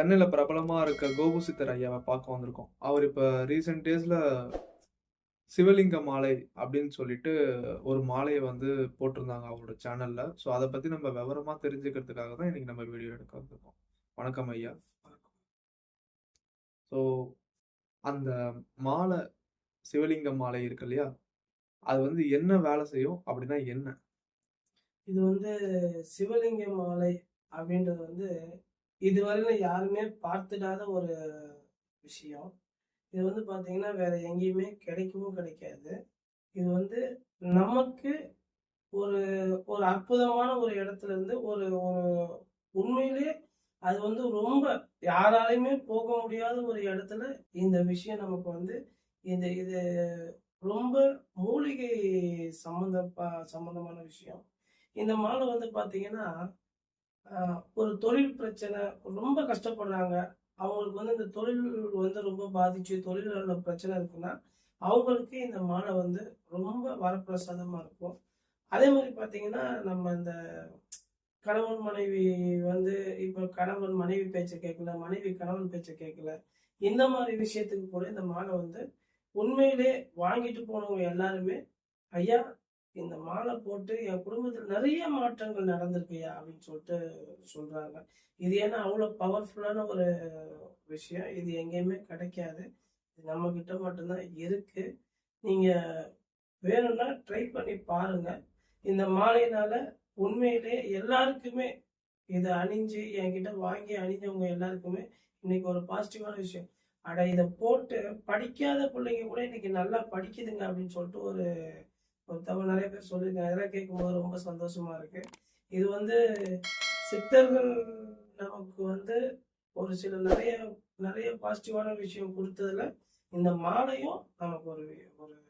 சென்னையில பிரபலமா இருக்க கோபு சித்தர் ஐயாவ பார்க்க வந்திருக்கோம். அவர் இப்ப ரீசென்ட் டேஸ்ல சிவலிங்க மாலை அப்படின்னு சொல்லிட்டு ஒரு மாலைய வந்து போட்டிருந்தாங்க அவரோட சேனல்ல. ஸோ அத பத்தி நம்ம விவரமா தெரிஞ்சுக்கிறதுக்காக தான் இன்னைக்கு நம்ம வீடியோ எடுக்க வந்திருக்கோம். வணக்கம் ஐயா. ஸோ அந்த மாலை சிவலிங்க மாலை இருக்கு இல்லையா? அது வந்து என்ன வேலை செய்யும்? அப்படின்னா என்ன? இது வந்து சிவலிங்க மாலை அப்படின்றது இதுவரையில யாருமே பார்த்துடாத ஒரு விஷயம். இது பார்த்தீங்கன்னா, வேற எங்கேயுமே கிடைக்கவும் கிடைக்காது. இது நமக்கு ஒரு ஒரு அற்புதமான ஒரு இடத்துல இருந்து ஒரு ஒரு உண்மையிலேயே அது ரொம்ப யாராலயுமே போக முடியாத ஒரு இடத்துல இந்த விஷயம் நமக்கு இது இது ரொம்ப மூலிகை சம்பந்தமான விஷயம். இந்த மாலை பார்த்தீங்கன்னா, ஒரு தொழில் பிரச்சனை ரொம்ப கஷ்டப்படுறாங்க. அவங்களுக்கு இந்த தொழில் ரொம்ப பாதிச்சு தொழில்ல பிரச்சனை இருக்குன்னா, அவங்களுக்கு இந்த மாலை ரொம்ப வரப்பிரசாதமா இருக்கும். அதே மாரி பார்த்தீங்கன்னா, நம்ம இந்த கணவன் மனைவி வந்து இப்ப கணவன் மனைவி பேச்ச கேட்கல, மனைவி கணவன் பேச்ச கேட்கல. இந்த மாரி விஷயத்துக்கு கூட இந்த மாலை உண்மையிலே வாங்கிட்டு போனவங்க எல்லாருமே, "ஐயா, இந்த மாலை போட்டு என் குடும்பத்துல நெறைய மாற்றங்கள் நடந்திருக்குய்யா" அப்படின்னு சொல்றாங்க. இது ஏன்னா அவ்வளோ பவர்ஃபுல்லான ஒரு விஷயம். இது எங்கேயுமே கிடைக்காது. இது நம்மகிட்ட மட்டும் தான் இருக்கு. நீங்க வேணும்னா ட்ரை பண்ணி பாருங்க. இந்த மாலையினால உண்மையிலே எல்லாருக்குமே இத அணிஞ்சு என்கிட்ட வாங்கி அணிஞ்சவங்க எல்லாருக்குமே இன்னைக்கு ஒரு பாசிட்டிவான விஷயம். அட இத போட்டு படிக்காத பிள்ளைங்க கூட இன்னைக்கு நல்லா படிக்குதுங்க அப்படின்னு ஒரு ஒரு தகவல் நெறைய பேர் சொல்லியிருக்காங்க. இதெல்லாம் கேட்கும்போது ரொம்ப சந்தோஷமா இருக்கு. இது சித்தர்கள் நமக்கு ஒரு சில நெறைய நெறைய பாசிட்டிவான விஷயம் குடுத்ததுல, இந்த மாலையும் நமக்கு ஒரு ஒரு